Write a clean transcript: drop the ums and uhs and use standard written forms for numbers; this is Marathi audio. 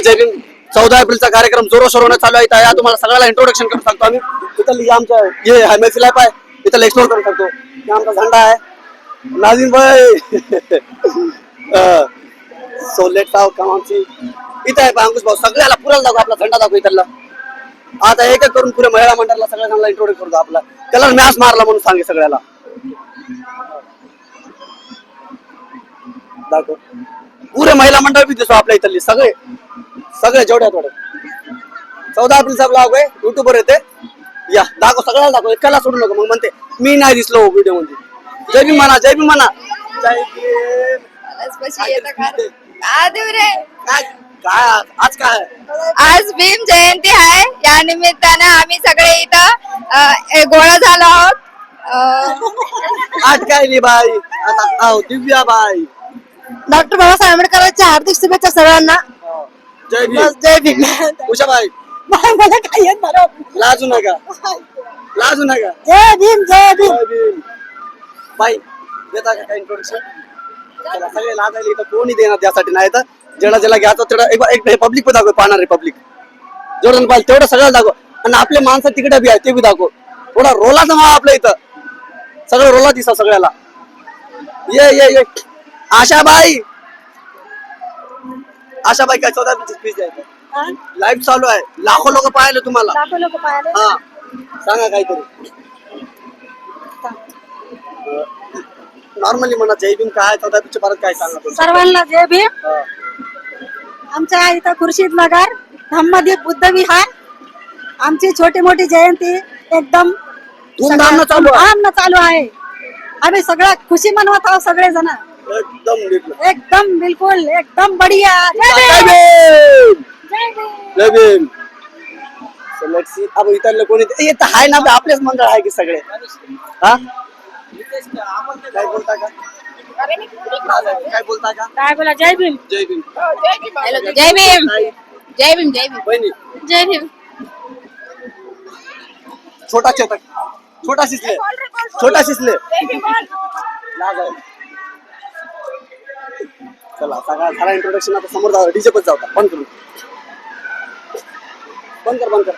जय भीम. 14 एप्रिलचा कार्यक्रम जोरोशोरोने चालू आहे. या तुम्हाला सगळ्याला इंट्रोडक्शन करून सांगतो आम्ही. इथं आमच्या हे मैफिल आहे, इथं एक्सप्लोर करून सांगतो. हे आमचा झेंडा आहे नाझीम भाई. सो लेट्स आउट काम आमची इथं आहे. अंकुश भाऊ सगळ्याला पुराला दाखव, आपला झेंडा दाखव इथला. आता एक एक करून पुरे महिला मंडळाला सगळ्यांना इंट्रोड्यूस करतो. आपला कलर मॅच मारला म्हणून सांगे सगळ्याला दाखव. पुरे महिला मंडळ बी दिसतो आपल्या इथली सगळे सगळे जेवढ्या थोडे. 14 एप्रिलचा ब्लॉग आहे, युट्यूबवर येते. या दाखव सगळ्याला दाखव, एकाला सोडू नको. मग म्हणते मी नाही दिसलो व्हिडिओ मध्ये. जय भीम म्हणा, जय भीम म्हणा. जय भीम. काय आज काय आहे? आज भीम जयंती आहे. या निमित्तानं आम्ही सगळे इथं गोळा झालो आहोत. आज काय नाही बाई. आता दिव्या बाई. डॉक्टर बाबासाहेब आंबेडकरांच्या हार्दिक शुभेच्छा सर्वांना. जय भीम. जय भीम. उषा बाई मला काही येत नाही. लाजू नका, लाजू नका. जय भीम, जय भीम. जय भीम. बाई देता का काही इंट्रोडक्शन? चला सगळे लाजायला इथं कोणी देणार त्यासाठी नाही. तर ज्याला ज्याला घ्यायचं तेवढं एक पब्लिक पण दाखव. पाहणार रिपब्लिक जेवढं पाहिजे तेवढं सगळं दाखव. आणि आपले माणसं तिकडे बी आहे ते बी दाखव. थोडा रोला जमा आपल्या इथं सगळं रोला दिसा सगळ्याला. ये ये ये आशाबाई. आशाबाई काय 14 स्पीच द्यायचं लाईव्ह चालू आहे. लाखो लोक पाहिले तुम्हाला. लाखो लोक पाहिले. हा सांगा काहीतरी. नॉर्मली म्हणा जय भीम. काय 14 एप्रिलच्या परत काय सांगा तुम्ही? सर्वांना जय भीम. आमच्या इथं खुर्शीद नगर धम्मदीप बुद्ध विहार आमची छोटी मोठी जयंती एकदम धूमधाम चालू आहे. आम्ही सगळं खुशी मनवत आहोत सगळे जण. एकदम बिलकुल एकदम बढिया. जय भीम. जय भीम. अब इथलं कोणी येत आहे ना आपलेच मंडळ आहे की सगळे. हा काय बोलता का? काय बोलता का? काय बोला? जय भीम. जय भीम. जय भीम. जय भीम. जय भीम. बहिणी जय भीम. छोटा चेतक छोटा शिसले छोटा शिसले. चला सगळा झाला इंट्रोडक्शन. आता समोर जाऊ. डीजे पण जाऊ. बंद करू. बंद कर.